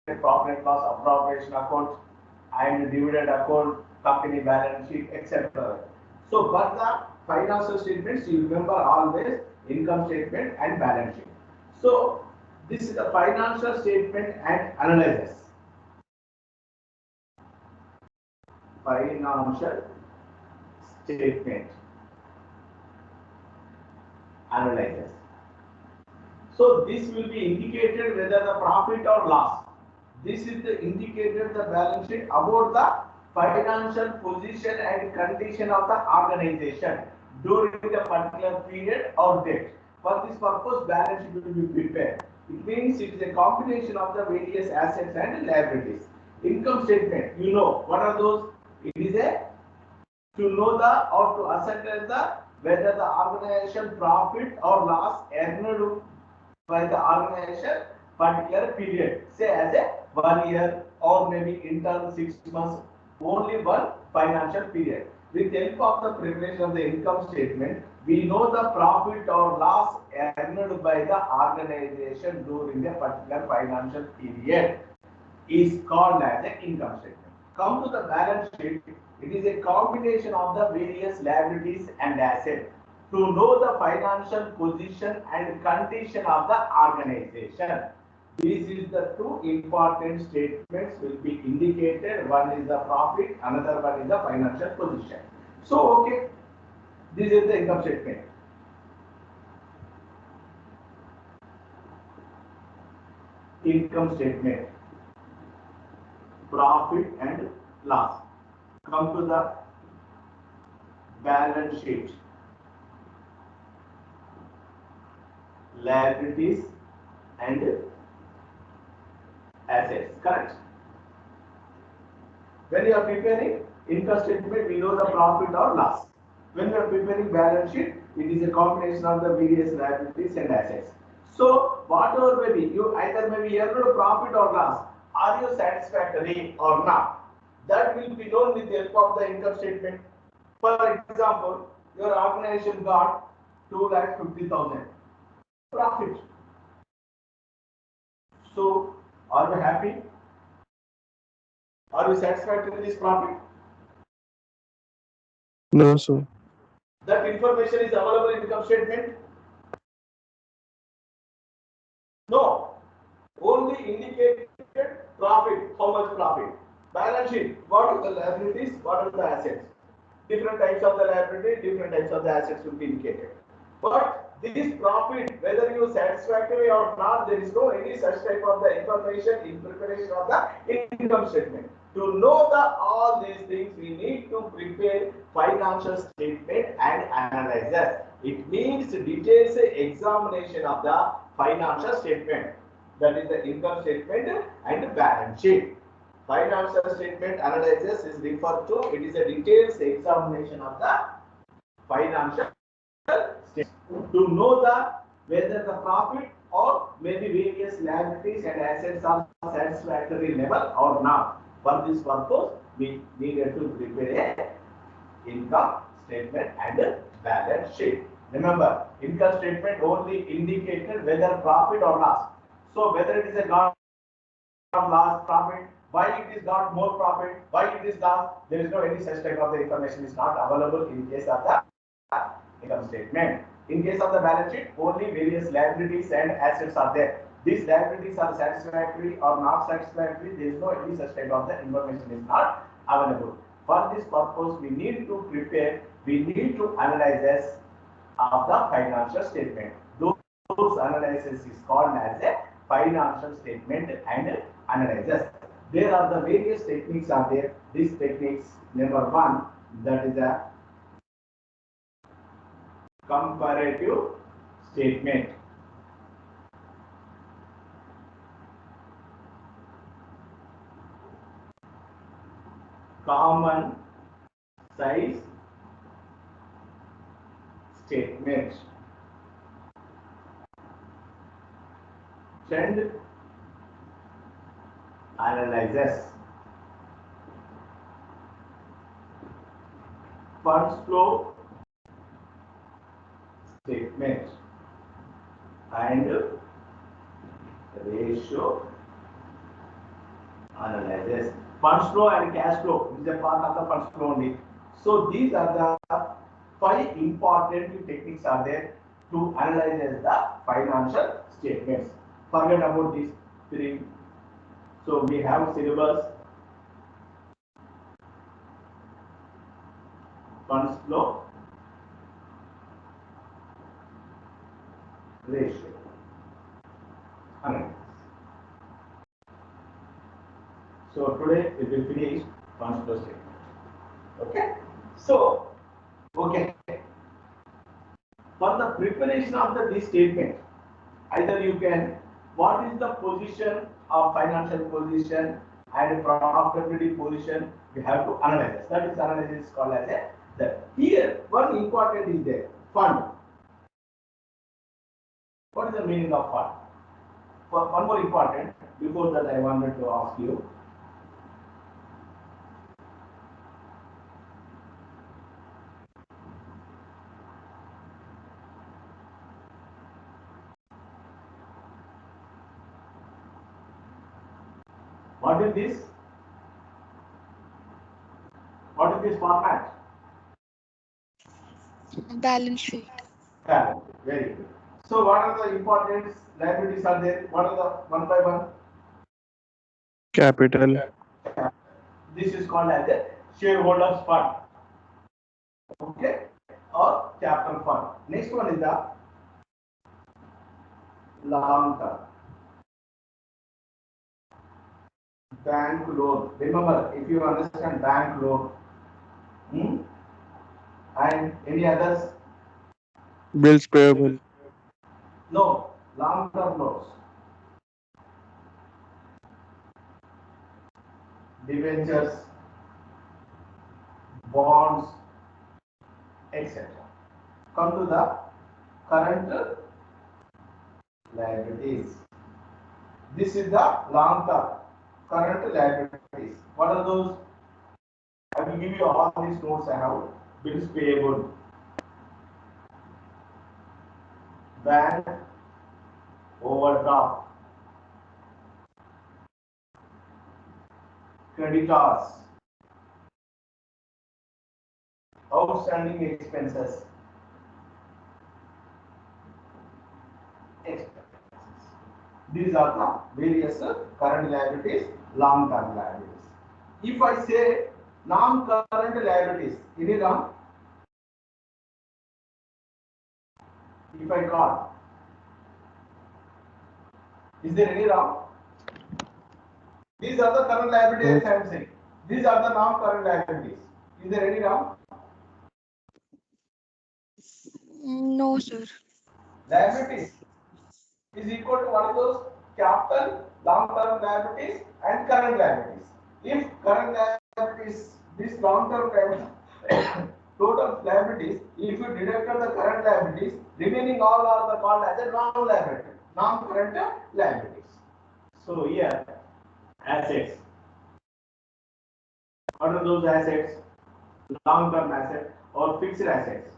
profit and loss appropriation account and dividend account, company balance sheet, etc. So, for the financial statements, you remember always income statement and balance sheet. So, this is the financial statement and analysis. Financial statement analysis. So this will be indicated whether the profit or loss. This is the indicated the balance sheet about the financial position and condition of the organization during the particular period or date. For this purpose, balance sheet will be prepared. It means it is a combination of the various assets and liabilities. Income statement, you know what are those? It is a to know the or to ascertain the whether the organization profit or loss earned by the organization particular period, say as a 1 year or maybe internal 6 months, only one financial period. With the help of the preparation of the income statement, we know the profit or loss earned by the organization during a particular financial period is called as an income statement. Come to the balance sheet, it is a combination of the various liabilities and assets to know the financial position and condition of the organization. These is the two important statements will be indicated. One is the profit, another one is the financial position. So, okay, this is the income statement. Income statement, profit and loss. Come to the balance sheet, liabilities and assets, correct? When you are preparing income statement, we know the profit or loss. When you are preparing balance sheet, it is a combination of the various liabilities and assets. So, whatever may be, you either may be earned a profit or loss. Are you satisfactory or not? That will be known with the help of the income statement. For example, your organization got 2,50,000 profit. So, are you happy? Are you satisfied with this profit? No, sir. That information is available in income statement? No. Only indicated profit, how much profit. Balance sheet, what are the liabilities, what are the assets. Different types of the liability, different types of the assets will be indicated. But this profit, whether you are satisfactory or not, there is no any such type of the information in preparation of the income statement. To know the all these things, we need to prepare financial statement and analysis. It means details examination of the financial statement. That is the income statement and balance sheet. Financial statement analysis is referred to, it is a detailed examination of the financial statement to know the whether the profit or maybe various liabilities and assets are satisfactory level or not. For this purpose, we needed to prepare a income statement and balance sheet. Remember, income statement only indicated whether profit or loss. So whether it is a got loss, profit, why it is got more profit, why it is loss, there is no any such type of the information is not available in case of the income statement. In case of the balance sheet, only various liabilities and assets are there. These liabilities are satisfactory or not satisfactory, there is no any such type of the information is not available. For this purpose, we need to prepare, we need to analyze of the financial statement. Those analysis is called as a financial statement and analysis. There are the various techniques are there. These techniques, number one, that is a comparative statement. Common size statement. Trend analysis. Funds flow statement and ratio analyzes. Funds flow and cash flow is a part of the funds flow only. So these are the 5 important techniques are there to analyze the financial statements. Forget about these 3. So we have syllabus, funds flow, ratio, analysis. So today we will finish funds flow statement. Okay. So okay. For the preparation of this statement, either you can, what is the position of financial position and profitability position, we have to analyze. That is analysis called as a that. Here, one important is there, fund. What is the meaning of fund? One more important, before that I wanted to ask you. What is this? What is this format? Balance sheet. Balance sheet. Very good. So what are the important liabilities are there? What are the one by one? Capital. This is called as a shareholders fund. Okay, or capital fund. Next one is the long term. Bank loan. Remember, if you understand bank loan, and any others? Bills payable. No, long term loans. Debentures, bonds, etc. Come to the current liabilities. This is the long term current liabilities. What are those? I will give you all these notes I have. Bills payable, bank overdraft, creditors, outstanding expenses, These are the various current liabilities, long-term liabilities. If I say non-current liabilities, any wrong? If I call, is there any wrong? These are the current liabilities I am saying. These are the non-current liabilities. Is there any wrong? No, sir. Liabilities is equal to what are those? Capital, long-term liabilities and current liabilities. If current liabilities, this long-term liabilities, total liabilities, if you deducted the current liabilities, remaining all are the called as a non-liability, non-current liabilities. So here, assets. What are those assets? Long-term assets or fixed assets.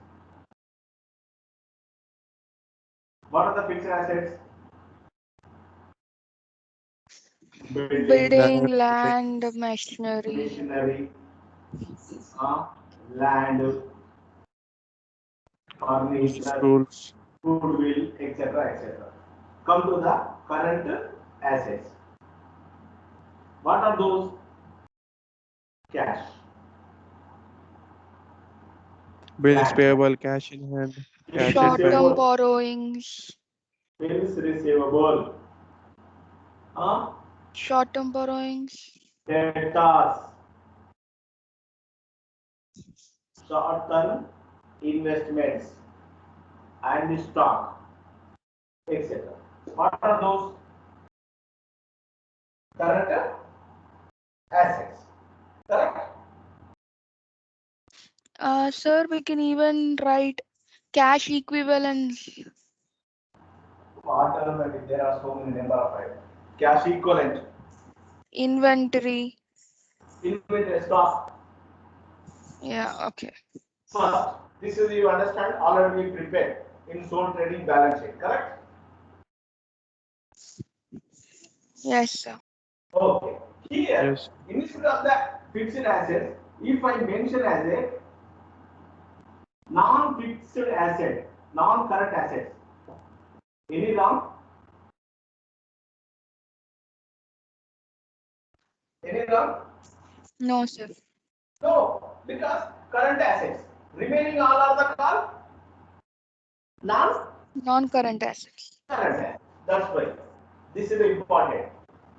What are the fixed assets? Building, land, machinery, land, furniture, Tools. goodwill, etc., etc. Come to the current assets. What are those? Cash. Bills Land. payable, cash in hand, cash at bank. short-term borrowings, Bills receivable. short-term borrowings, Debtors. Short-term investments and stock, etc. What are those? Current assets. Correct? Sir, we can even write cash equivalents. Whatever, there are so many number of items. Cash equivalent. Inventory. Inventory stock. Yeah, okay. First, this is you understand already prepared in sole trading balance sheet, correct? Yes, sir. Okay. Here, Yes. instead of the fixed assets, if I mention as a non-fixed asset, non-current assets, any wrong? Any wrong? No, sir. No, because current assets. Remaining all are the called non-current Non-current assets. assets. That's why. This is important.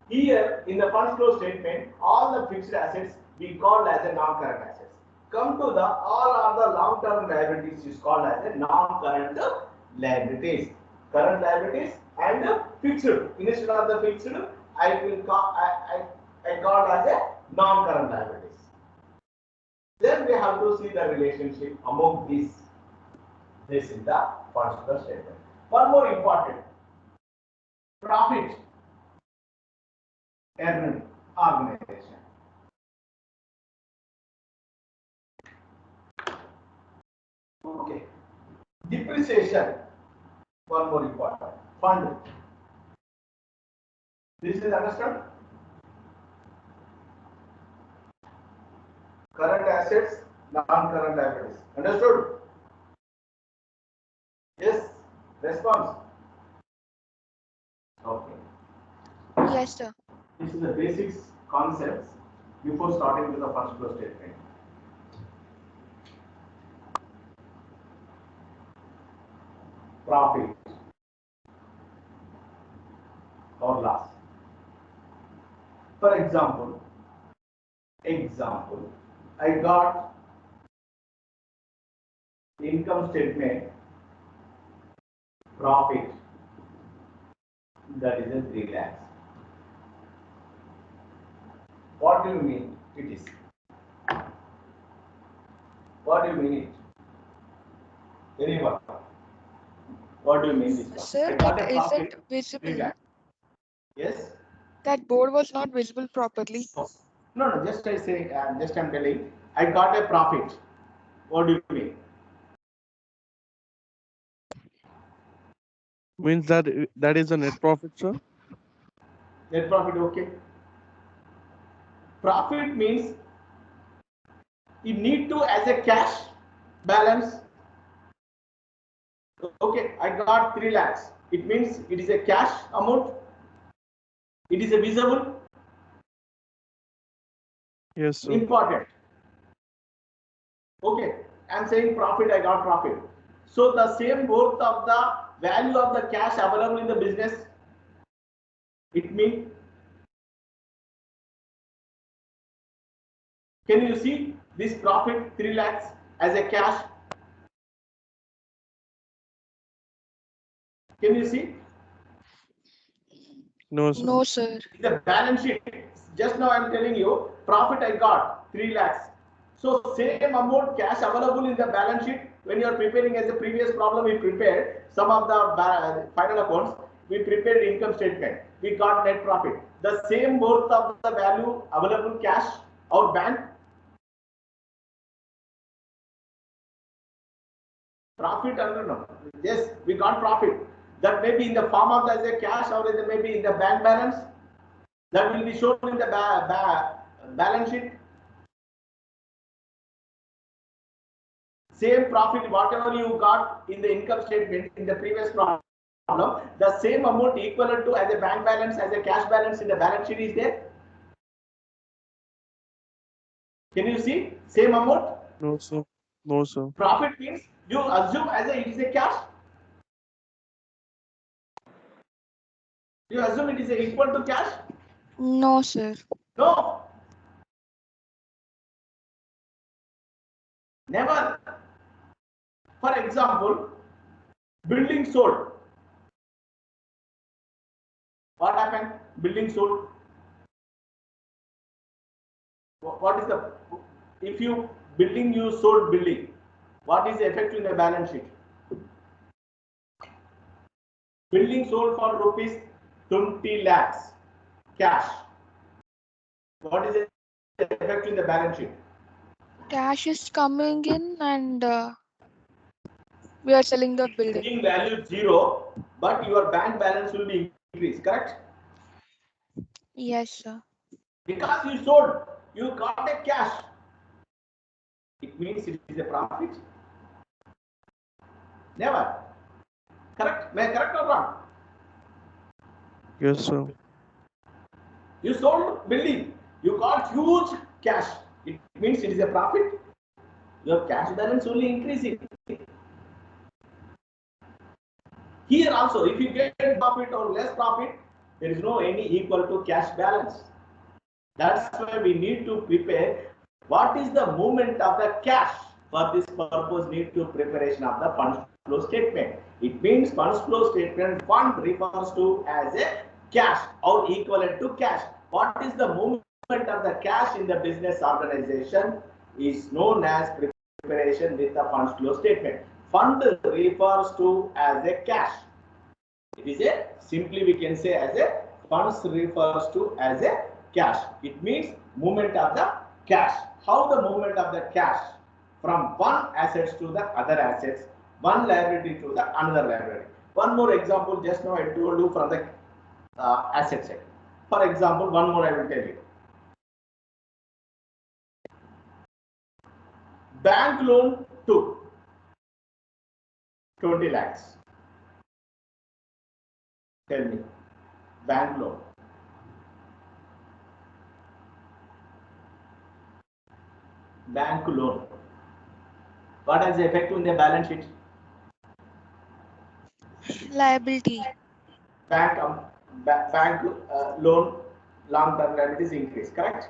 Here in the fund flow statement, all the fixed assets we call as a non-current assets. Come to the all other long-term liabilities is called as a non-current liabilities. Current liabilities and fixed. Instead of the fixed, I will call I call as a non-current liabilities. Then we have to see the relationship among these. This is the fund flow statement. One more important. Profit earning organization. Okay. Depreciation. One more important. Fund. This is understood? Current assets, non-current liabilities. Understood? Yes. Response. Okay. Yes, sir. This is the basics concepts before starting with the fund flow statement. Profit or loss. For example, I got income statement profit that is in 3 lakhs. What do you mean it is? What do you mean it? Anyone? What do you mean this one? Sir, I got that a profit, isn't 3 visible. lakhs. Yes? That board was not visible properly. No, just I say, just I'm telling, I got a profit. What do you mean? Means that is a net profit, sir. Net profit, okay. Profit means you need to as a cash balance. Okay, I got 3 lakhs. It means it is a cash amount. It is a visible. Yes, sir. Important. Okay, I'm saying profit, I got profit. So the same worth of the value of the cash available in the business, it means, can you see this profit 3 lakhs as a cash? Can you see? No, sir. No, sir. The balance sheet, just now I'm telling you, profit I got 3 lakhs. So same amount cash available in the balance sheet when you are preparing as a previous problem we prepared some of the final accounts, we prepared income statement, we got net profit. The same worth of the value available cash our bank. Profit, I don't know. Yes, we got profit. That may be in the form of as a cash or it may be in the bank balance. That will be shown in the balance sheet. Same profit, whatever you got in the income statement in the previous problem, the same amount equivalent to as a bank balance, as a cash balance in the balance sheet is there. Can you see? Same amount? No, sir. No, sir. Profit means you assume as a it is a cash. You assume it is equal to cash? No, sir. No. Never. For example, building sold. What happened? Building sold. What is the, if you building you sold building, what is the effect in the balance sheet? Building sold for rupees 20 lakhs cash. What is the effect in the balance sheet? Cash is coming in and we are selling the building. Building value 0, but your bank balance will be increased, correct? Yes, sir. Because you sold, you got a cash. It means it is a profit? Never. Correct? May I correct or wrong? Yes, sir. You sold building, you got huge cash. It means it is a profit. Your cash balance only increasing. Here also, if you get profit or less profit, there is no any equal to cash balance. That's why we need to prepare what is the movement of the cash. For this purpose, need to preparation of the funds flow statement. It means funds flow statement, fund refers to as a cash or equivalent to cash. What is the movement of the cash in the business organization is known as preparation with the funds flow statement. Fund refers to as a cash. It is a, simply we can say as a, funds refers to as a cash. It means movement of the cash. How the movement of the cash from one assets to the other assets, one liability to the another liability. One more example, just now I told you from the asset side. For example, one more I will tell you. Bank loan took 20 lakhs. Tell me, bank loan. Bank loan. What is the effect in the balance sheet? Liability. Bank loan long-term liabilities increase, correct?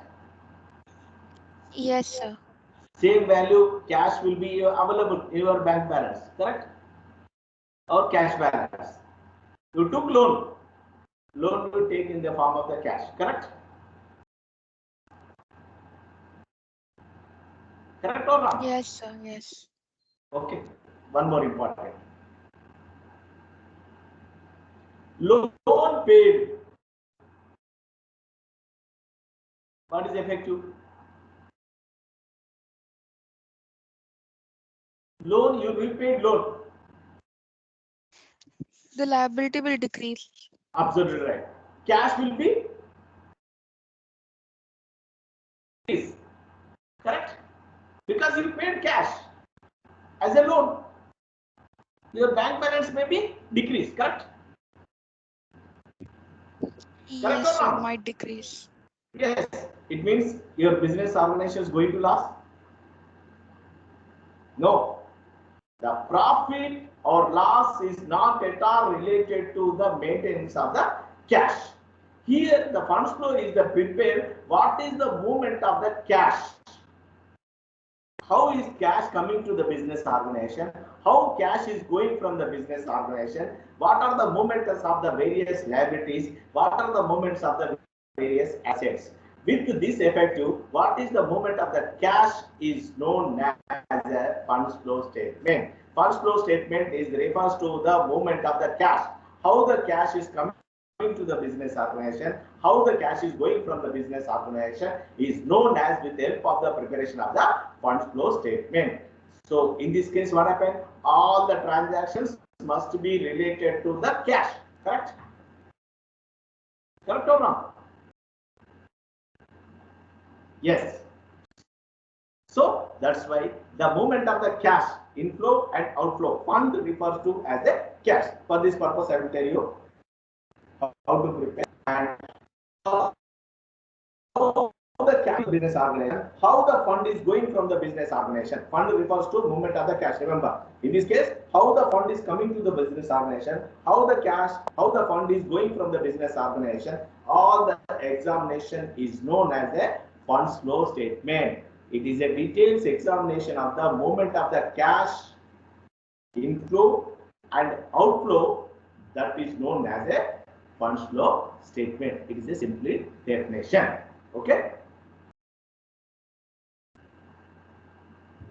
Yes, sir. Same value cash will be available in your bank balance, correct? Or cash balance. You took loan. Loan will take in the form of the cash, correct? Correct or not? Yes, sir. Yes. Okay. One more important. Loan paid. What is effective? Loan, you repaid loan. The liability will decrease. Absolutely right. Cash will be increase. Correct? Because you paid cash as a loan. Your bank balance may be decreased, correct? Correct Yes, or sir. wrong? Might decrease. Yes. It means your business organization is going to lose? No. The profit or loss is not at all related to the maintenance of the cash. Here the funds flow is the prepare what is the movement of the cash. How is cash coming to the business organization? How cash is going from the business organization? What are the movements of the various liabilities? What are the movements of the various assets? With this effective, what is the movement of the cash is known as a funds flow statement. Funds flow statement is refers to the movement of the cash. How the cash is coming to the business organization, how the cash is going from the business organization is known as with the help of the preparation of the funds flow statement. So in this case, what happened? All the transactions must be related to the cash, correct? Correct or not? Yes. So that's why the movement of the cash inflow and outflow fund refers to as a cash. For this purpose, I will tell you how to prepare and how the cash business organization, how the fund is going from the business organization. Fund refers to movement of the cash. Remember, in this case, how the fund is coming to the business organization, how the cash, how the fund is going from the business organization. All the examination is known as a funds flow statement. It is a detailed examination of the movement of the cash inflow and outflow that is known as a funds flow statement. It is a simply definition. Okay.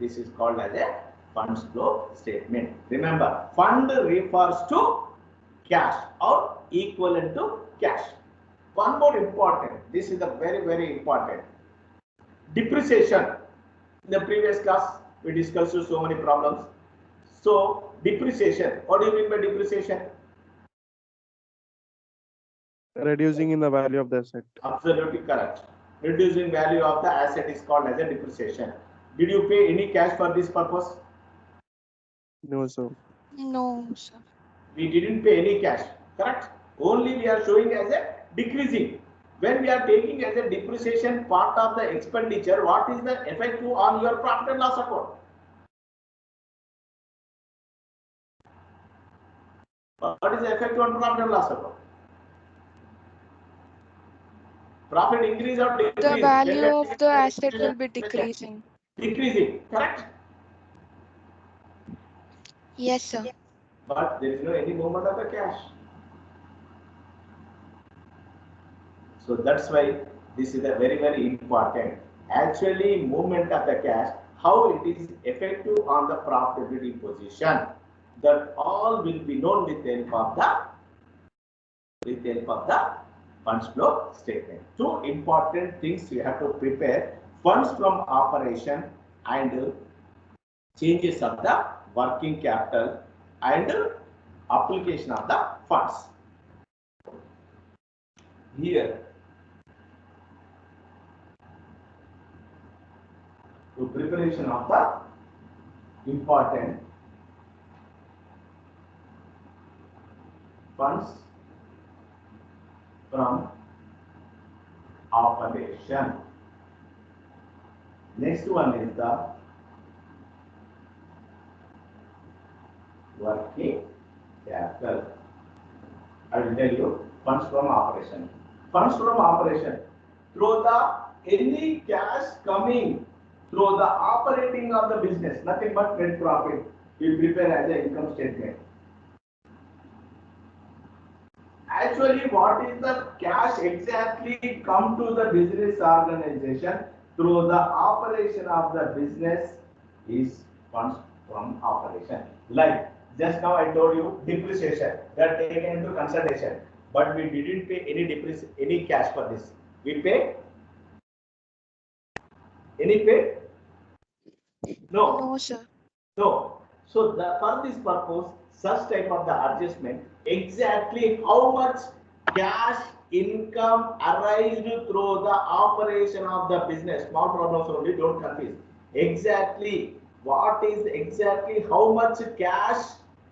This is called as a funds flow statement. Remember, fund refers to cash or equivalent to cash. One more important. This is a very important. Depreciation. In the previous class, we discussed so many problems. So, depreciation. What do you mean by depreciation? Reducing in the value of the asset. Absolutely correct. reducing value of the asset is called as a depreciation. Did you pay any cash for this purpose? No, sir. No, sir. We didn't pay any cash, correct? Only we are showing as a decreasing. When we are taking as a depreciation part of the expenditure, what is the effect on your profit and loss account? What is the effect on profit and loss account? Profit increase or decrease? The value of the asset will be decreasing. Decreasing, correct? Yes, sir. But there is no any movement of the cash. So that's why this is a very, very important. Actually, movement of the cash, how it is effective on the profitability position. That all will be known with the help of the funds flow statement. Two important things you have to prepare: funds from operation and changes of the working capital and application of the funds. Here, to preparation of the important funds from operation. Next one is the working capital. I will tell you funds from operation. Funds from operation, through the any cash coming through the operating of the business, nothing but net profit, we prepare as an income statement. Actually, what is the cash exactly come to the business organization through the operation of the business is funds from operation. Like just now I told you depreciation, they are taken into consideration, but we didn't pay any cash for this. We pay any pay? No. No, sir. No. So for this purpose, such type of the adjustment, exactly how much cash income arised through the operation of the business. Small problems only, don't confuse. Exactly what is exactly how much cash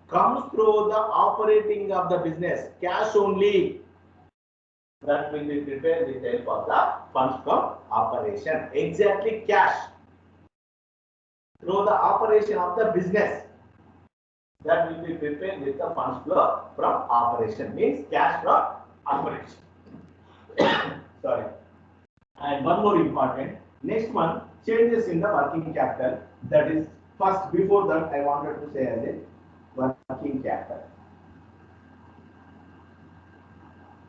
comes through the operating of the business. Cash only. That will be prepared with the help of the funds from operation. Exactly cash through the operation of the business, that will be prepared with the funds flow from operation, means cash from operation. Sorry. And one more important, next one, changes in the working capital. That is first, before that I wanted to say as a working capital.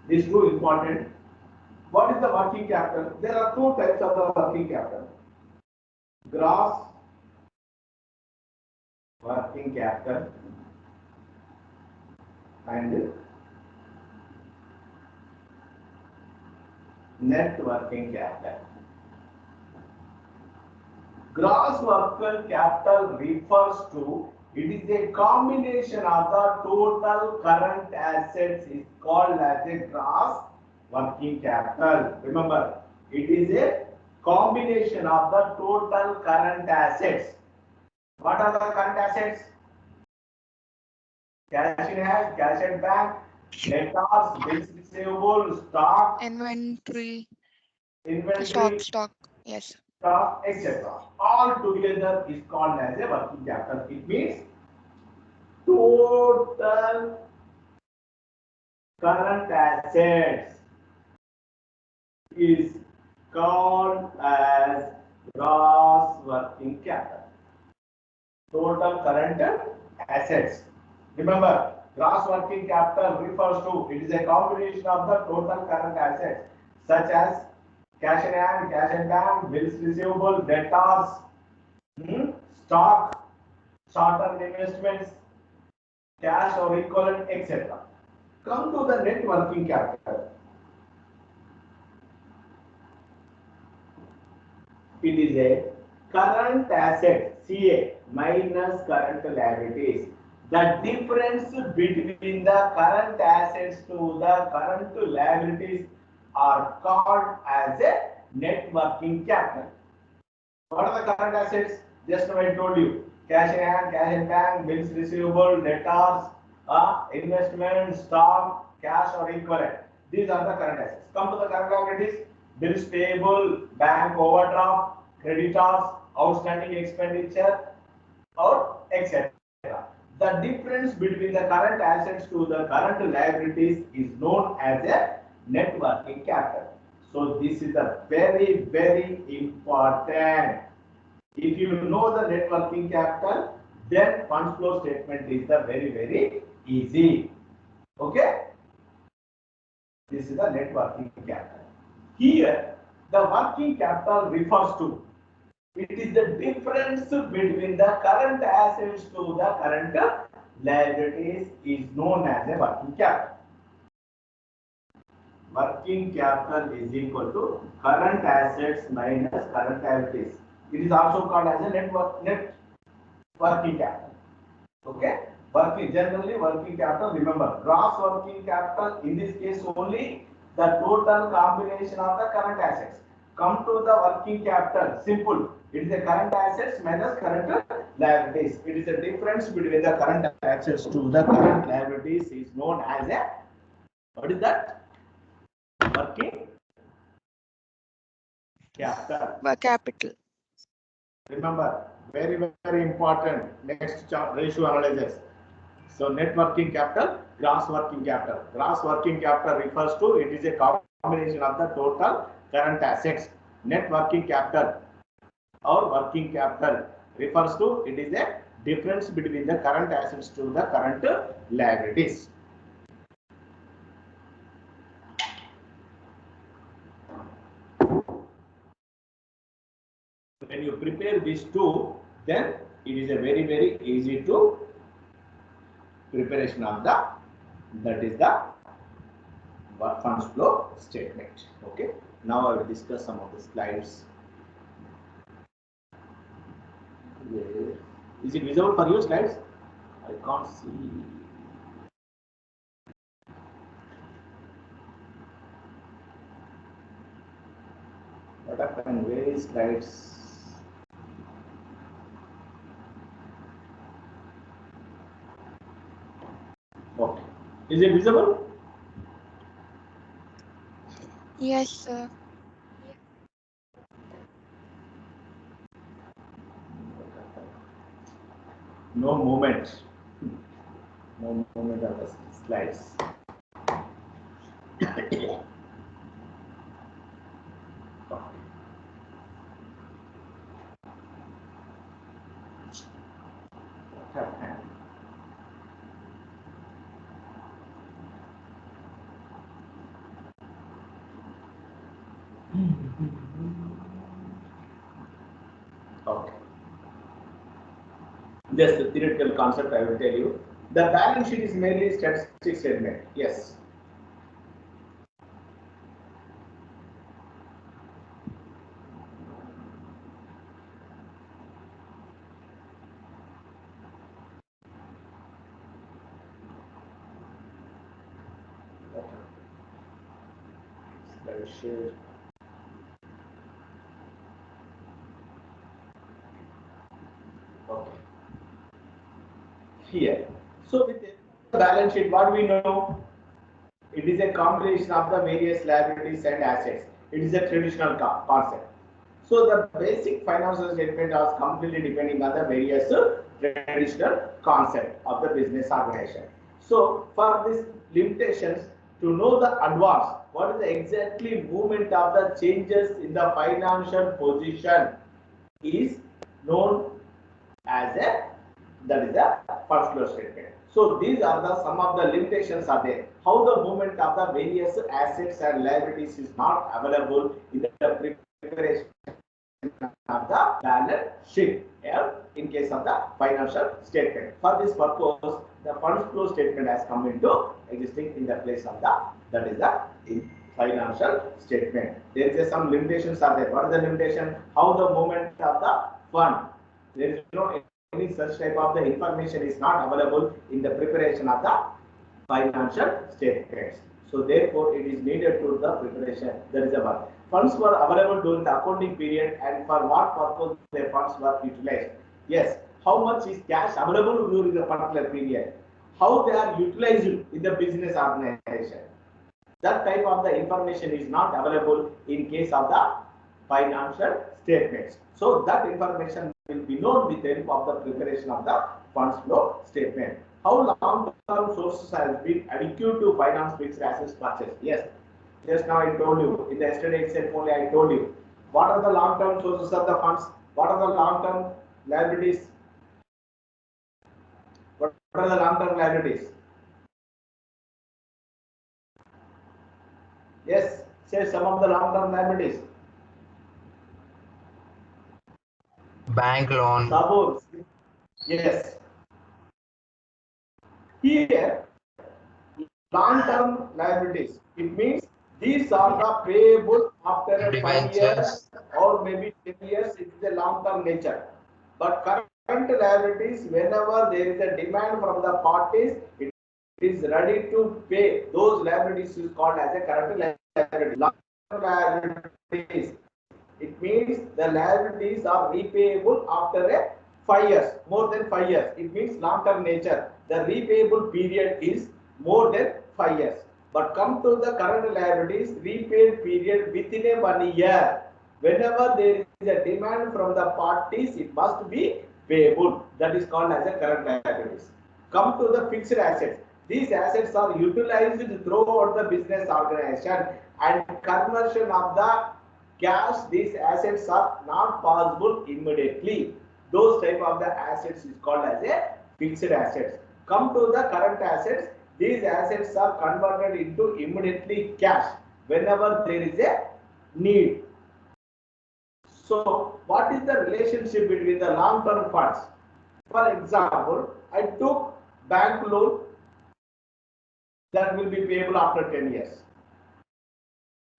These two important. What is the working capital? There are two types of the working capital: gross working capital and net working capital. Gross working capital refers to, it is a combination of the total current assets is called as a gross working capital. Remember, it is a combination of the total current assets. What are the current assets? Cash in hand, cash at bank, debtors, bills receivable, stock, Inventory, inventory, stock. Yes. stock, etc. All together is called as a working capital. It means total current assets is called as gross working capital. Total current assets. Remember, gross working capital refers to, it is a combination of the total current assets such as cash in hand, cash at bank, bills receivable, debtors, stock, short-term investments, cash or equivalent, etc. Come to the net working capital. It is a current asset, CA, minus current liabilities. The difference between the current assets to the current liabilities are called as a net working capital. What are the current assets? Just now I told you, cash in hand, cash in bank, bills receivable, debtors, investment, stock, cash or equivalent. These are the current assets. Come to the current liabilities, bills payable, bank overdraft, creditors, outstanding expenditure, or etc. The difference between the current assets to the current liabilities is known as a net working capital. So this is a very, very important. If you know the net working capital, then funds flow statement is the very, very easy. Okay? This is the net working capital. Here, the working capital refers to, it is the difference between the current assets to the current liabilities is known as a working capital. Working capital is equal to current assets minus current liabilities. It is also called as a net working capital. Okay? Generally working capital, remember, gross working capital in this case only the total combination of the current assets. Come to the working capital, simple. It is the current assets minus current liabilities. It is the difference between the current assets to the current liabilities is known as a, what is that? Working capital. Remember, very, very important. Next ratio analysis. So net working capital, gross working capital. Gross working capital refers to, it is a combination of the total current assets. Net working capital or working capital refers to, it is a difference between the current assets to the current liabilities. When you prepare these two, then it is a very, very easy to preparation of the, that is the funds flow statement. Okay. Now I will discuss some of the slides. Is it visible for you, slides? I can't see. What happened? Where is slides? Okay. Is it visible? Yes, sir. No movement. No movement of the slides. Okay. Just the theoretical concept I will tell you. The balance sheet is mainly statistic statement. Yes. Slide share. Okay. Here. So with the balance sheet, what we know? It is a combination of the various liabilities and assets. It is a traditional concept. So the basic financial statement is completely depending on the various traditional concept of the business organization. So for these limitations, to know the advance, what is the exactly movement of the changes in the financial position is known as a, that is a funds flow statement. So these are the some of the limitations are there. How the movement of the various assets and liabilities is not available in the preparation of the balance sheet in case of the financial statement. For this purpose, the funds flow statement has come into existing in the place of the, that is the financial statement. There is some limitations are there. What is the limitation? How the movement of the fund? There is no any such type of the information is not available in the preparation of the financial statements. So therefore, it is needed to the preparation. That is the one. Funds were available during the accounting period, and for what purpose the funds were utilized? Yes. How much is cash available during the particular period? How they are utilized in the business organization? That type of the information is not available in case of the financial statements. So that information will be known with the help of the preparation of the funds flow statement. How long-term sources has been adequate to finance fixed assets purchase? Yes, just now I told you in the yesterday itself only I told you what are the long-term sources of the funds, what are the long-term liabilities, what are the long-term liabilities? Yes, say some of the long-term liabilities. Bank loan. Sabur, yes. Here, long-term liabilities. It means these are the payable after a 5 years or maybe 10 years. It is a long-term nature. But current liabilities, whenever there is a demand from the parties, it is ready to pay. Those liabilities is called as a current liability. Long-term liabilities. It means the liabilities are repayable after a 5 years, more than 5 years. It means long-term nature. The repayable period is more than 5 years. But come to the current liabilities, repaid period within a 1 year. Whenever there is a demand from the parties, it must be payable. That is called as a current liabilities. Come to the fixed assets. These assets are utilized throughout the business organization, and conversion of the cash, these assets are not possible immediately. Those type of the assets is called as a fixed assets. Come to the current assets. These assets are converted into immediately cash whenever there is a need. So what is the relationship between the long-term funds? For example, I took bank loan that will be payable after 10 years.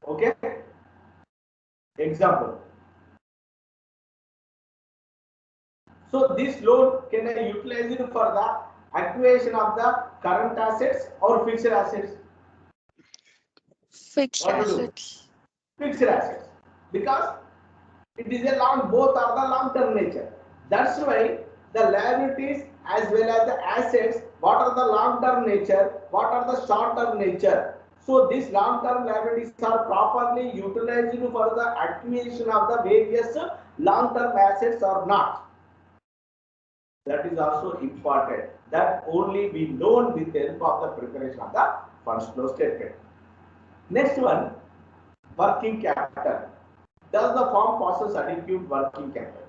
Okay? Example. So this loan, can I utilize it for the acquisition of the current assets or fixed assets? Fixed assets. Fixed assets. Because it is a long, both are the long-term nature. That's why the liabilities as well as the assets, what are the long-term nature, what are the short-term nature. So these long-term liabilities are properly utilized for the acquisition of the various long-term assets or not. That is also important. That only be known with the help of the preparation of the funds flow statement. Next one, working capital. Does the firm possess adequate working capital?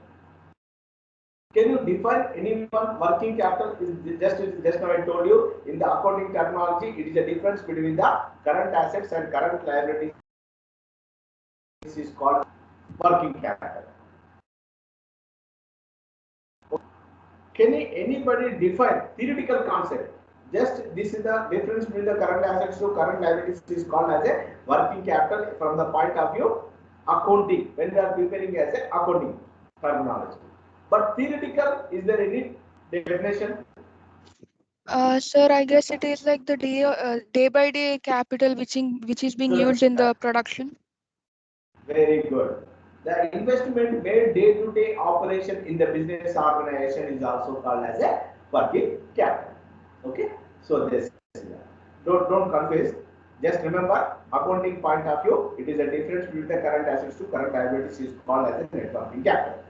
Can you define anyone working capital? Is just now I told you in the accounting terminology, it is a difference between the current assets and current liabilities. This is called working capital. Can anybody define theoretical concept? Just this is the difference between the current assets to current liabilities is called as a working capital from the point of view accounting, when we are preparing as a accounting terminology. But theoretical, is there any definition? Sir, I guess it is like the day by day capital which is being used in the production. Very good. The investment made day-to-day operation in the business organization is also called as a working capital. Okay. So this don't confuse. Just remember, accounting point of view, it is a difference between the current assets to current liabilities is called as a net working capital.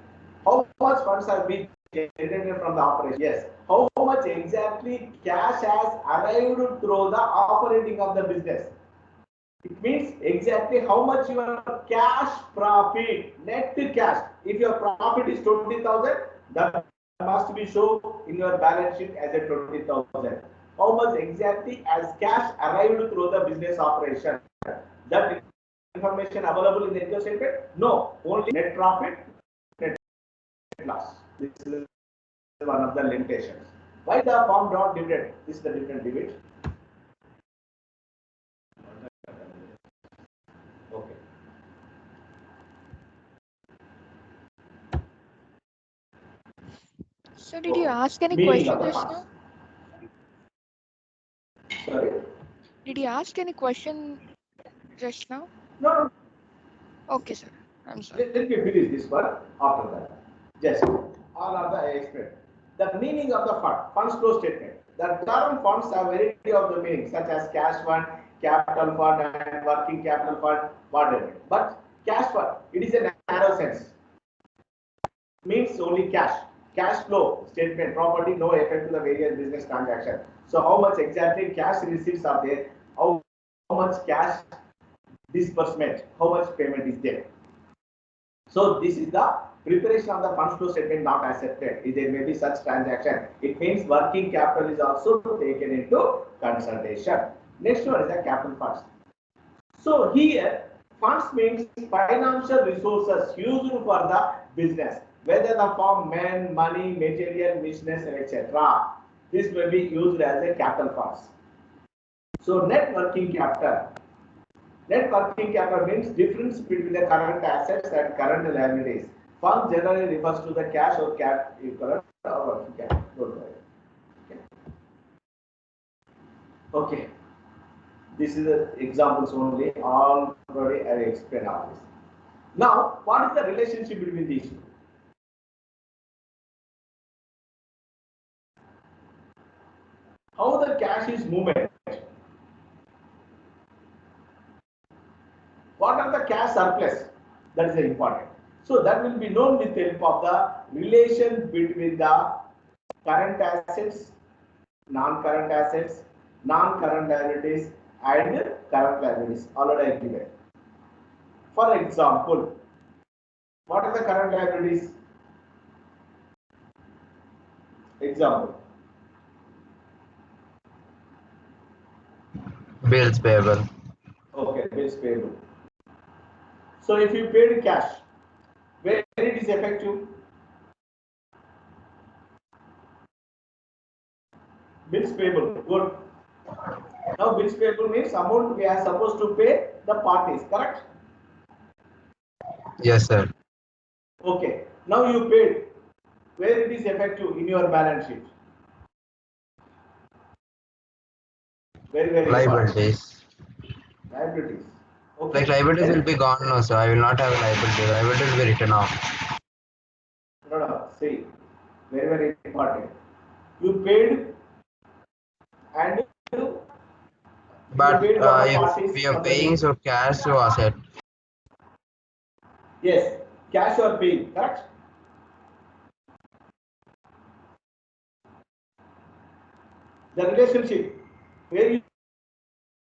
How much funds are being generated from the operation? Yes. How much exactly cash has arrived through the operating of the business? It means exactly how much your cash profit, net cash. If your profit is 20,000, that must be shown in your balance sheet as a 20,000. How much exactly as cash arrived through the business operation? That information available in the income statement? No, only net profit, net loss. This is one of the limitations. Why the firm not dividend? This is the different debate. Okay. So did you ask any Meaning question of the just funds. now? Sorry? Did Did he ask any question just now? No, Okay, sir. I'm sorry. let me finish this one after that. Just all of the I explained. The meaning of the funds flow statement. The term funds have variety of the meanings such as cash fund, capital fund, and working capital fund, whatever. But cash fund, it is a narrow sense. Means only cash. Cash flow statement, property, no effect to the various business transactions. So how much exactly cash receipts are there? How much cash disbursement? How much payment is there? So this is the preparation of the funds flow statement not accepted. If there may be such transaction, it means working capital is also taken into consideration. Next one is the capital funds. So here funds means financial resources used for the business, whether the form men, money, material, business, etc. This may be used as a capital funds. So net working capital. Net working capital means difference between the current assets and current liabilities. Fund generally refers to the cash or cash equivalent or working capital. Don't worry. Okay. This is the examples only. Already I explained all this. Now, what is the relationship between these two? How the cash is movement? What are the cash surplus? That is important. So that will be known with the help of the relation between the current assets, non-current assets, non-current liabilities, and current liabilities. Already I given. For example, what are the current liabilities? Example. Bills payable. Okay, bills payable. So if you paid cash, where it is effective? Bills payable. Good. Now bills payable means amount we are supposed to pay the parties, correct? Yes, sir. Okay. Now you paid. Where it is effective in your balance sheet? Very important. Liabilities. Liabilities. Okay. Like liabilities Then, will be gone now, so I will not have a liability. Liabilities will be written off. no. See, very important. You paid and you But paid for the if parties we are for the paying, so cash to asset. yes, cash you are paying, correct? The relationship where you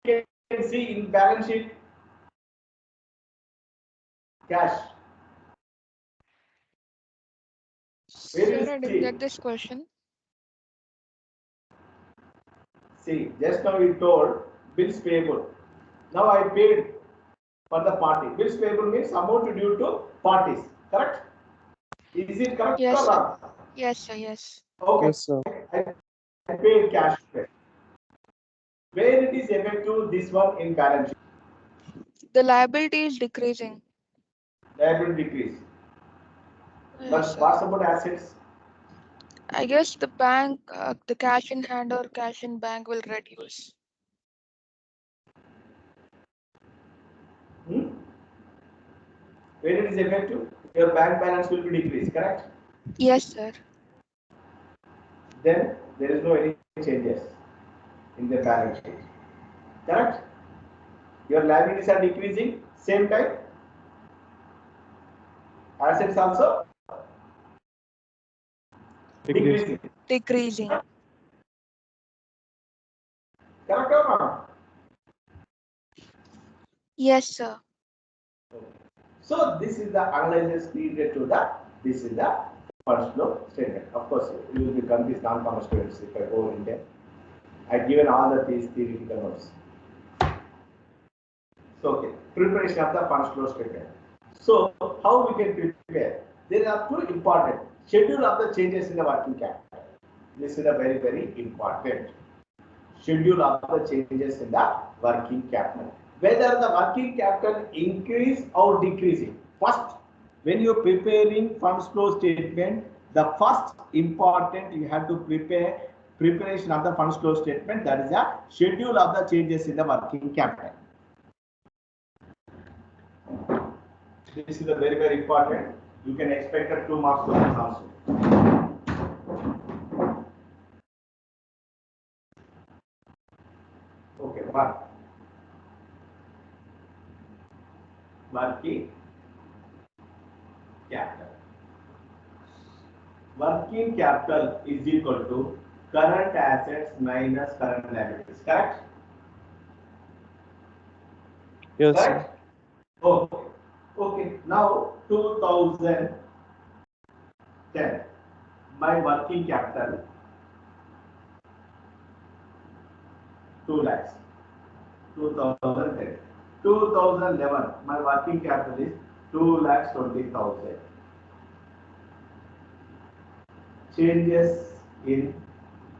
can see in balance sheet cash. Where Sir, you I didn't get this question. see, just now you told bills payable. Now I paid for the party. Bills payable means amount due to parties, correct? Is it correct Yes, or sir. wrong? Yes, sir. Yes. Okay, Yes, sir. I paid cash. Where it is effective, this one in balance sheet. The liability is decreasing. Liability decrease. Yes, But sir. what's about assets? I guess the bank, the cash in hand or cash in bank will reduce. Hmm? Where it is effective, your bank balance will be decreased, correct? Yes, sir. Then there is no any changes in the balance sheet, correct? Your liabilities are decreasing, same time assets also decreasing, Decreasing. correct or not? Yes, sir. So this is the analysis needed to the, this is the funds flow statement. Of course, you will become these non-common students if I go in there. I've given all the these theoretical notes. So, okay, preparation of the funds flow statement. So, how we can prepare? There are two important schedule of the changes in the working capital. This is a very important schedule of the changes in the working capital. Whether the working capital increase or decreasing. First, when you're preparing funds flow statement, the first important you have to prepare preparation of the funds flow statement, that is a schedule of the changes in the working capital. This is a very, very important. You can expect a 2 marks for this also. Okay, one. Working capital. Working capital is equal to current assets minus current liabilities. Correct? Yes, sir. Correct? Okay. Okay. Now 2010. My working capital 2 lakhs. 2010. 2011. My working capital is 2,20,000. Changes in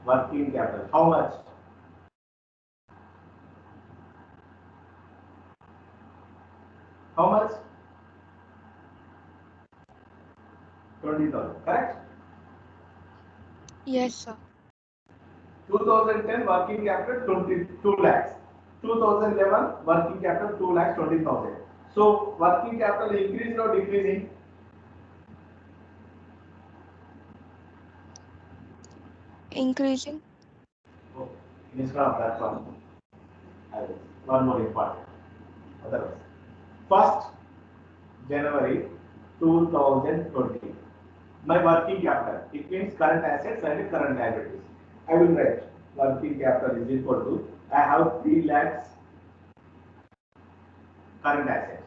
working capital. How much? How much? 20,000. Correct? Yes, sir. 2010 working capital 22 lakhs. 2011 working capital 2,20,000. So working capital increasing or decreasing? Increasing. Oh, instead of that one, one more important. Otherwise, 1st January 2020. My working capital, it means current assets and current liabilities. I will write working capital is equal to, I have 3 lakhs current assets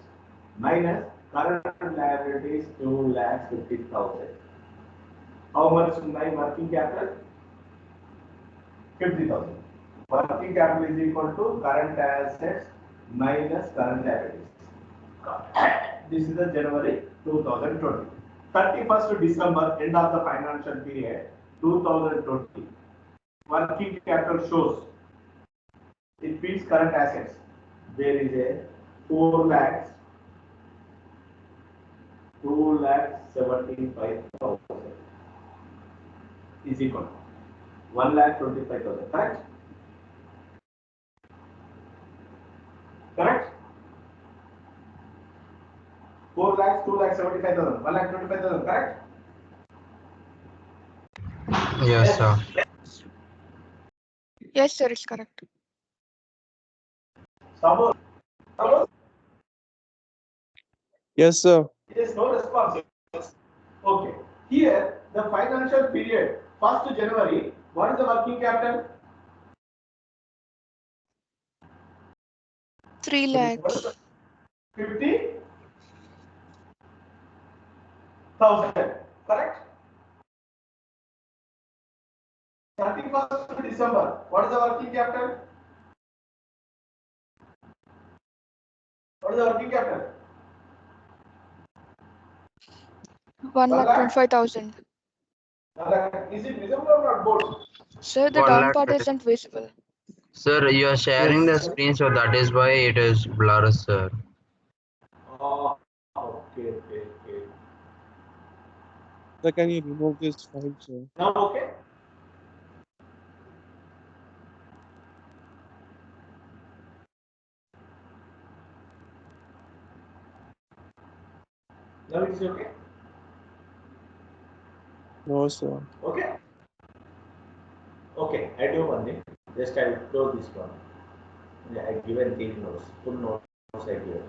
minus current liabilities 2,50,000. How much my working capital? 50,000. Working capital is equal to current assets minus current liabilities. This is the January 2020. 31st December, end of the financial period 2020. Working capital shows, it means current assets. There is a 4 lakhs, 2,75,000 is equal to 1,25,000. Correct? Correct? 4 lakhs, 2,75,000, 1,25,000. Correct? Yes, sir. Yes, sir, it's correct. Suppose Yes, sir. there is no response. Okay. Here, the financial period, 1st January, what is the working capital? 3 What is lakhs. the 50,000. Correct? 31st December, what is the working capital? What is the working capital? 1,25,000. Is it visible or not both? Sir, the 1 down lakh part 30. isn't visible. Sir, you are sharing the Yes. screen, so that is why it is blurred, sir. Oh, okay. Sir, can you remove this file, sir? Now okay? Now it's okay? No, sir. Okay? Okay, I do one thing. Just I will close this one. Yeah, I given 8 notes. Full notes I given.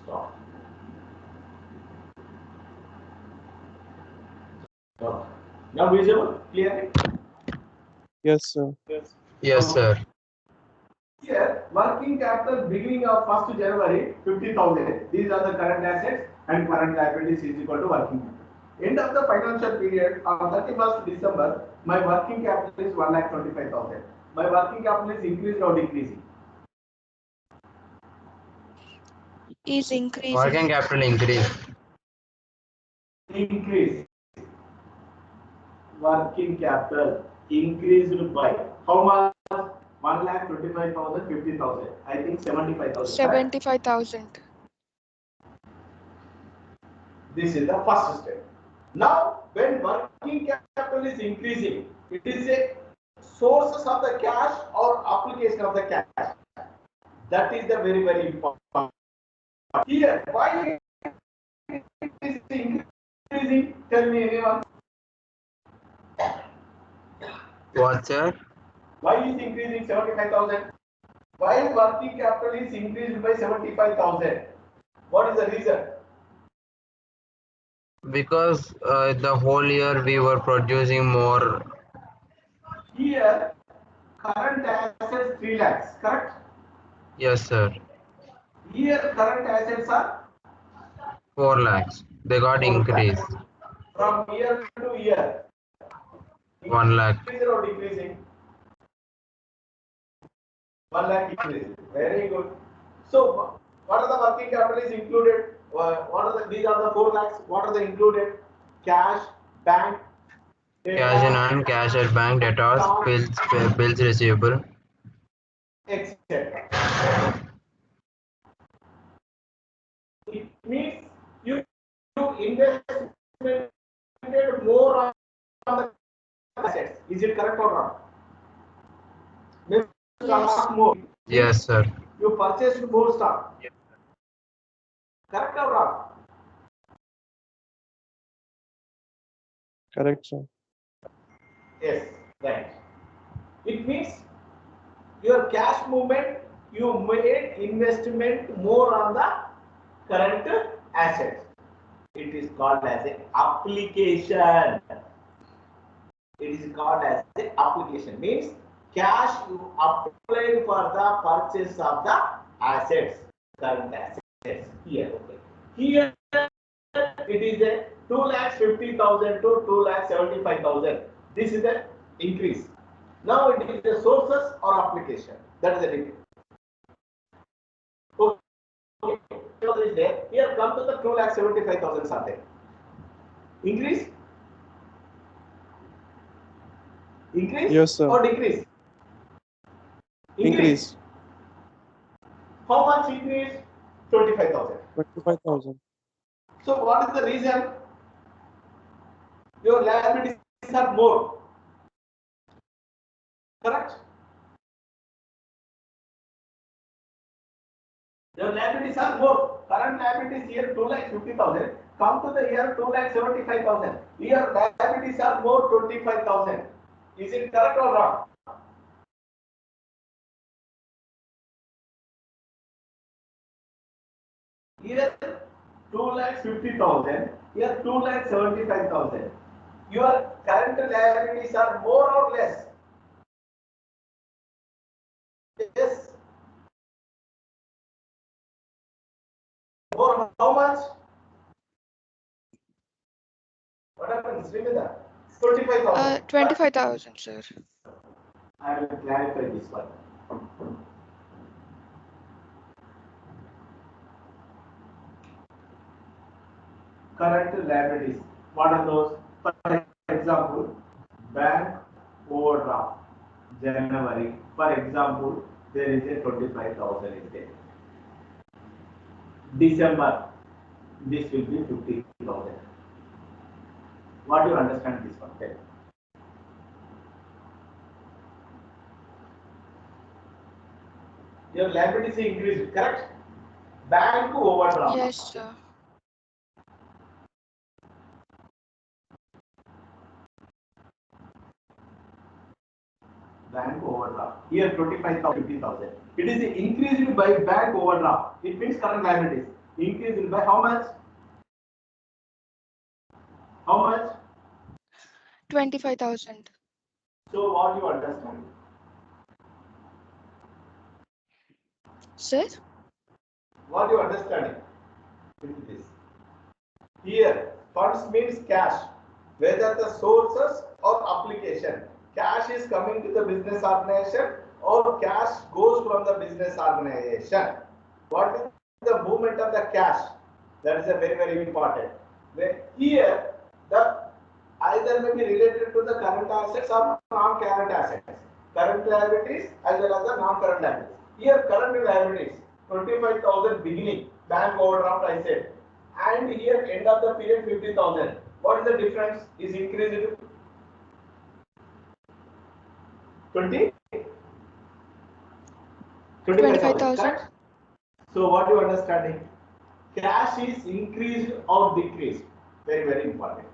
Stop. Stop. Now visible? Clearly? Yes, sir. Yes, sir. Here, working capital beginning of 1st January, 50,000. These are the current assets and current liabilities is equal to working capital. End of the financial period on 31st December, my working capital is 1,25,000. My working capital is increasing or decreasing? Is increasing. Working capital increase. Increase. Working capital increased by how much? 1,25,000, 50,000. I think 75,000. 75,000. This is the first step. Now, when working capital is increasing, it is a sources of the cash or application of the cash. That is the very, very important. Here, why it is increasing? Tell me anyone. What, sir? Why is increasing 75,000? Why working capital is increased by 75,000? What is the reason? Because the whole year we were producing more. Here, current assets 3 lakhs, correct? Yes, sir. Here, current assets are 4 lakhs. They got 4 lakhs. increased. From year to year. 1 lakh. Increasing or decreasing? 1 lakh increase. Very good. So, what are the working capital is included? These are the 4 lakhs. What are the included? Cash, bank, Cash in hand, cash at bank, debtors, bills receivable. etc. It means you invested more on the assets. Is it correct or wrong? Maybe stock more. Yes, sir. You purchased more stock. Correct or wrong? Correct, sir. Yes, right. It means your cash movement, you made investment more on the current assets. It is called as an application. It is called as an application. Means cash you applied for the purchase of the assets, current assets. Here, okay. Here it is a 2,50,000 to 2,75,000. This is the increase. Now it is the sources or application. That is the difference. Okay. Is there. Here come to the 2,75,000 are there. Increase? Increase Yes, sir. or decrease? Increase. How much increase? 25,000. 25,000. So what is the reason? Your liabilities are more. Correct? Your liabilities are more. Current liabilities here 2,50,000. Come to the year 2,75,000. Here liabilities are more 25,000. Is it correct or wrong? Here 2,50,000. Here 2,75,000. Your current liabilities are more or less? Yes. More how much? What happens? Srimita? 25,000. 25,000, sir. I will clarify this one. Current liabilities. What are those? For example, bank overdraft. January. For example, there is a 25,000 is there. December, this will be 50,000. What do you understand this one? Okay. Your liabilities increased, correct? Bank overdraft. Yes, sir. Bank overdraft. Here 25,000, 50,000. It is increased by bank overdraft. It means current liabilities. Increased by how much? How much? 25,000. So what you understand? Sir? What you understanding with this? Here, funds means cash, whether the sources or application. Cash is coming to the business organization or cash goes from the business organization. What is the movement of the cash? That is a very, very important. Where here, the either may be related to the current assets or non-current assets. Current liabilities as well as the non-current liabilities. Here, current liabilities, 25,000 beginning, bank overdraft I said. And here end of the period 50,000. What is the difference? Is increased 20? 25,000, 25,000. correct? So what you understanding? Cash is increased or decreased? Very, very important.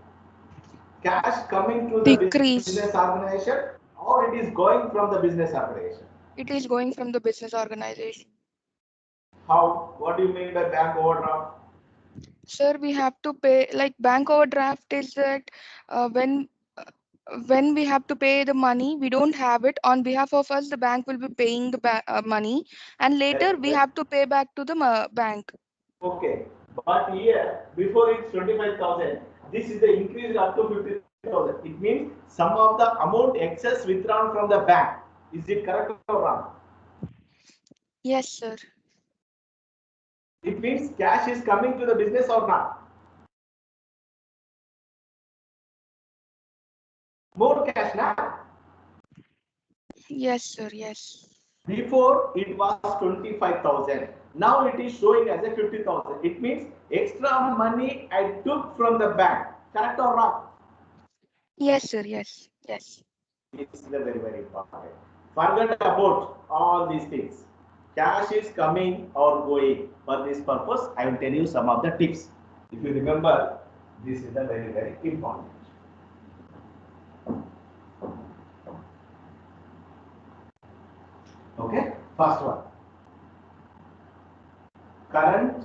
Cash coming to the Decrease. business organization or it is going from the business organization? It is going from the business organization. How? What do you mean by bank overdraft? Sir, we have to pay, like bank overdraft is that when we have to pay the money, we don't have it. On behalf of us, the bank will be paying the money, and later we Yes. have to pay back to the bank. Okay, but here before it's 25,000, this is the increase up to 50,000. It means some of the amount excess withdrawn from the bank. Is it correct or wrong? Yes, sir. It means cash is coming to the business or not? More cash now. Yes, sir. Yes. Before it was 25,000. Now it is showing as a 50,000. It means extra money I took from the bank. Correct or wrong? Yes, sir. Yes. Yes. This is the very, very important. Forget about all these things. Cash is coming or going. For this purpose, I will tell you some of the tips. If you remember, this is the very, very important. Okay, first one. Current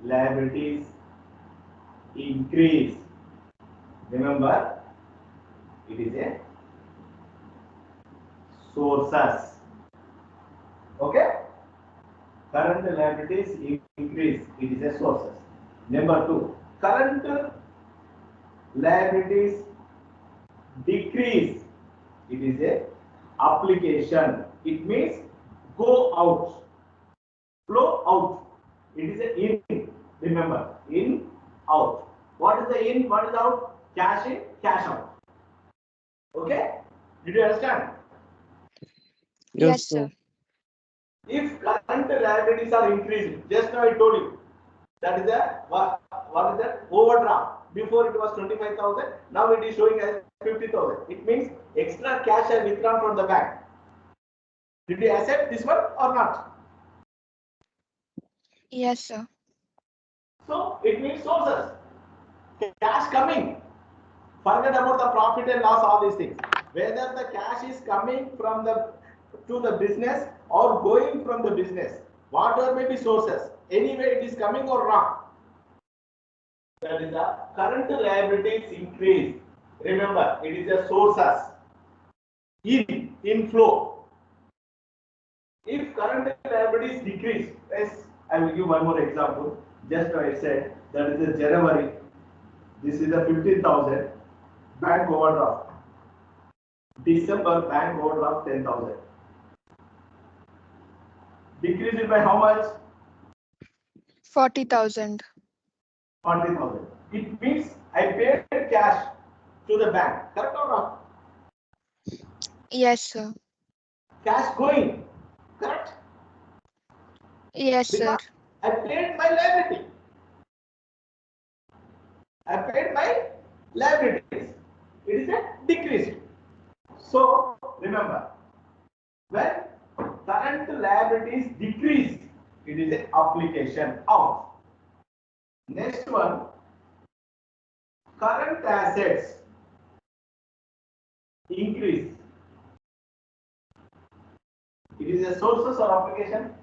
liabilities increase. Remember, it is a sources. Okay, current liabilities increase. It is a sources. Number two, current liabilities decrease. It is a application. It means go out, flow out. It is a in. Remember, in, out. What is the in? What is out? Cash in, cash out. Okay? Did you understand? Yes, sir. If current liabilities are increasing, just now I told you, that is a what is that? Overdraft. Before it was 25,000, now it is showing as 50,000. It means extra cash I withdrawn from the bank. Did you accept this one or not? Yes, sir. So it means sources. Cash coming. Forget about the profit and loss, all these things. Whether the cash is coming from the to the business or going from the business, whatever may be sources, anyway it is coming or not. That is the current liabilities increase. Remember, it is a sources. Inflow. If current liabilities decrease, yes, I will give one more example. Just I said that is the January. This is the 15,000 bank overdraft. December bank overdraft 10,000. Decrease it by how much? 40,000. 40,000. It means I paid cash to the bank. Correct or not? Yes, sir. Cash going. Correct? Yes, sir. Because I paid my liability. I paid my liabilities. It is a decrease. So remember, when current liabilities decrease, it is an application of. Next one, current assets increase. It is a sources or application?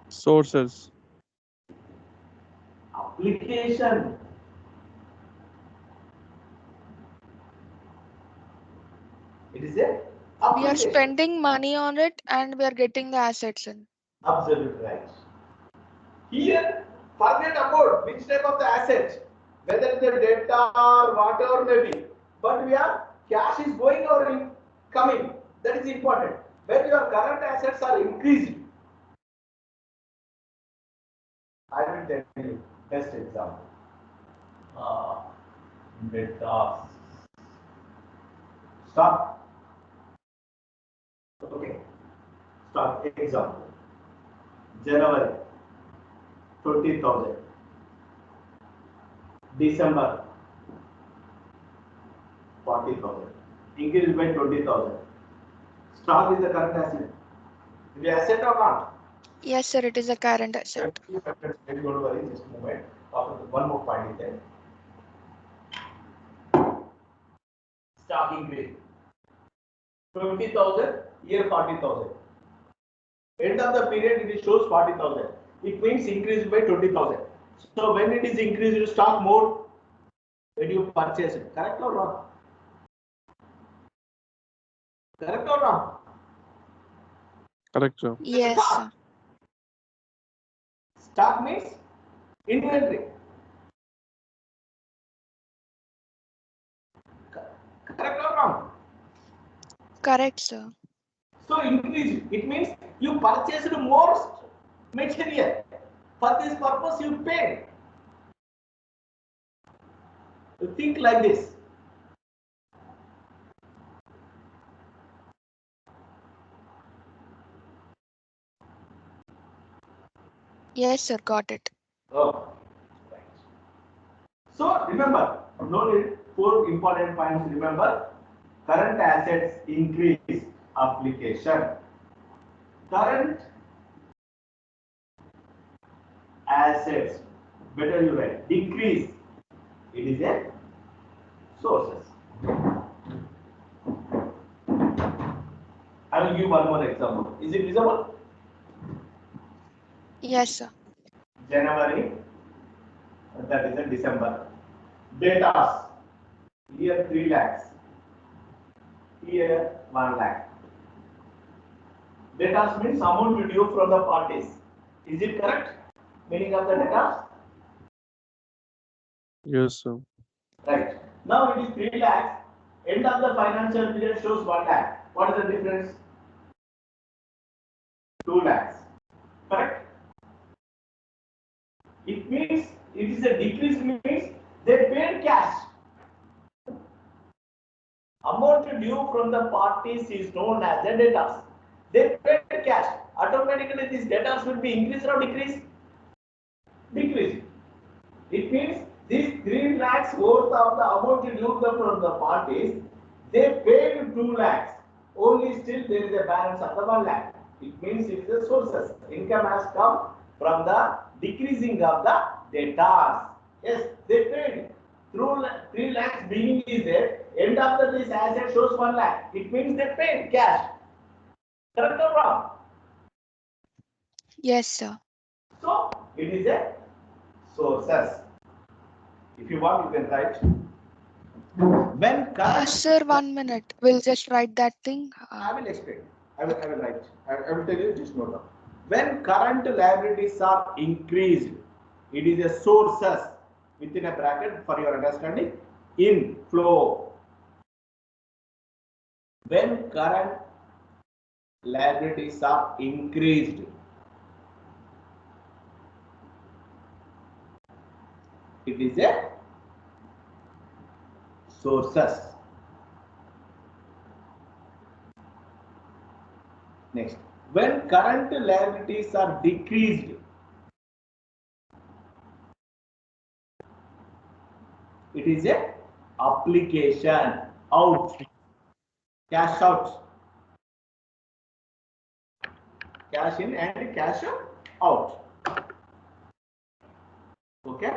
Sources. Application. It is a application. We are spending money on it and we are getting the assets in. Absolutely right. Here, forget about which type of the asset, whether it's a data or whatever may be. But we are cash is going or coming. That is important. When your current assets are increasing, I will tell you best example. Data. Stop. Okay. Start example. January 20,000. December 40,000. Increased by 20,000. Stock is the current asset. Is it asset or not? Yes, sir. It is a current asset. Maybe don't worry, just a moment. After one more point is there. Stock increase. 20,000, year 40,000. End of the period it shows 40,000. It means increased by 20,000. So when it is increased, you stock more when you purchase it. Correct or wrong? Correct or wrong? Correct, sir. Yes, sir. Stock means inventory. Correct or wrong? Correct, sir. So increase, it means you purchased more material. For this purpose you paid. You think like this. Yes, sir. Got it. Oh, right. So remember, no need, 4 important points. Remember, current assets increase application. Current assets, better you write, decrease. It is a sources. I will give one more example. Is it visible? Yes, sir. January, that is in December. Datas, here 3 lakhs, here 1 lakh. Datas means amount due from the parties. Is it correct? Meaning of the datas? Yes, sir. Right. Now it is 3 lakhs. End of the financial period shows 1 lakh. What is the difference? 2 lakhs. Correct? It means it is a decrease means they paid cash. Amount due from the parties is known as the debtors. They paid cash. Automatically these debtors will be increased or decreased? Decreased. It means these 3 lakhs worth of the amount due from the parties, they paid 2 lakhs. Only still there is a balance of the 1 lakh. It means it is a sources. Income has come from the decreasing of the debtors. Yes, they paid. Through 3 lakhs beginning is there. End of this asset shows 1 lakh. It means they paid cash. Correct or wrong? Yes, sir. So it is a sources. If you want, you can write. When current, Sir, 1 minute. We'll just write that thing. I will explain. I will write. I will tell you. Just note down. When current liabilities are increased, it is a sources within a bracket for your understanding. Inflow. When current liabilities are increased, it is a sources. Next, when current liabilities are decreased, it is a application out, cash out, cash in and cash out. Okay.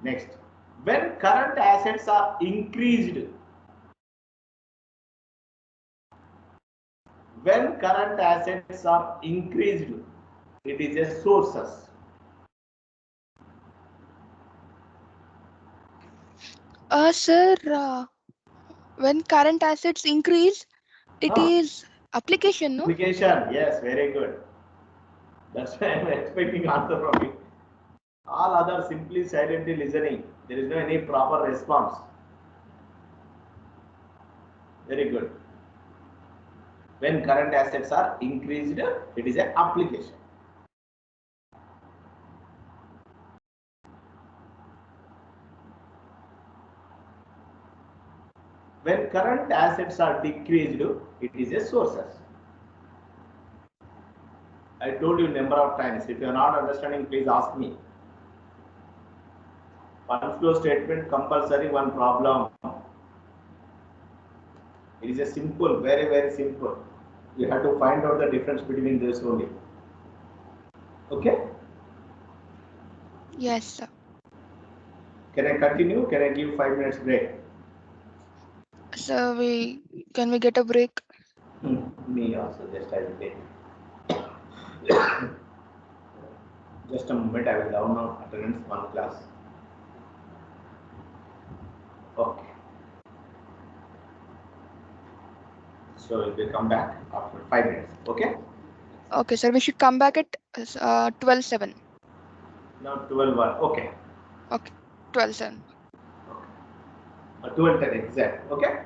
Next, when current assets are increased, when current assets are increased, it is a sources. Sir, when current assets increase, it is application, no? Application, yes, very good. That's why I'm expecting answer from you. All others simply silently listening. There is no any proper response. Very good. When current assets are increased, it is an application. When current assets are decreased, it is a sources. I told you number of times. If you are not understanding, please ask me. Funds flow statement compulsory one problem. It is a simple, very, very simple. You have to find out the difference between this only. Okay? Yes, sir. Can I continue? Can I give 5 minutes break? So can we get a break? Me also, just I will take. Just a moment, I will down out attendance one class. Okay. So we will come back after 5 minutes. Okay? Okay, sir. We should come back at 12:07. Now 12:1. Okay. Okay, 12:07. 12:10 exact. Okay?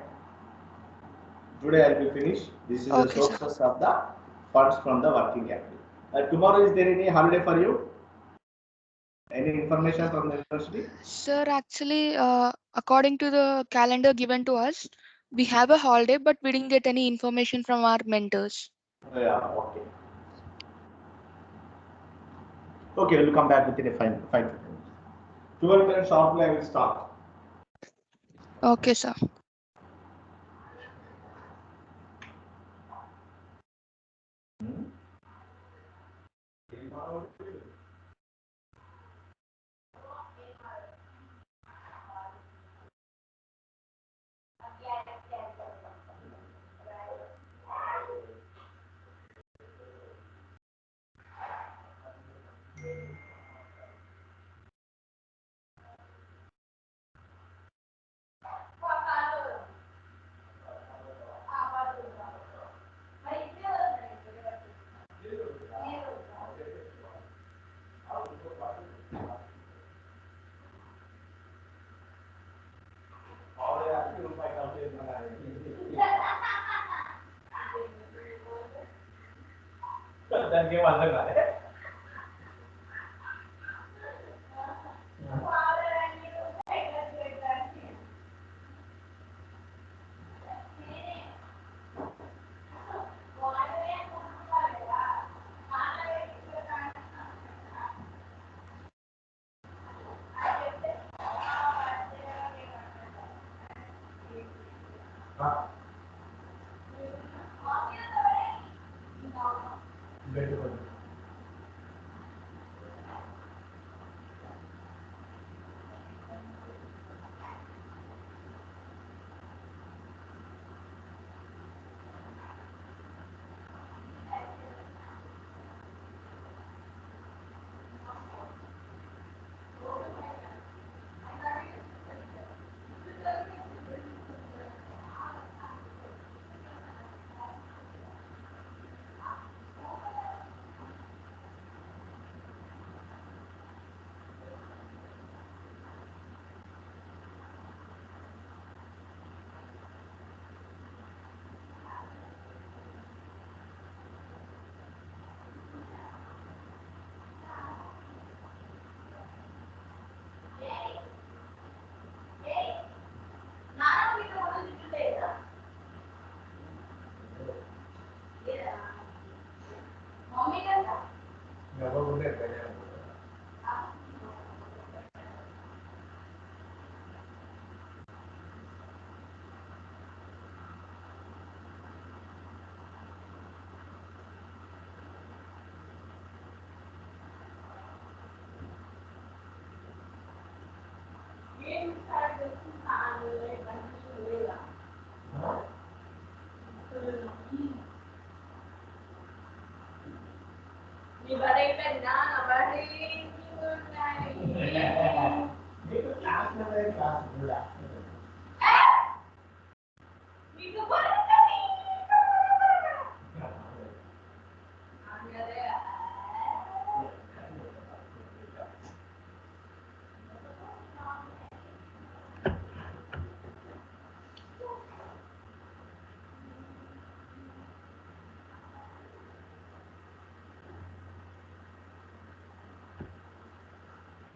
Today I will finish. This is Okay, the sir. sources of the funds from the working capital. Tomorrow is there any holiday for you? Any information from the university? Sir, actually, according to the calendar given to us, we have a holiday, but we didn't get any information from our mentors. Yeah, okay. Okay, we'll come back within a 5 minutes. 12:10 sharply I will start. Okay, sir. Class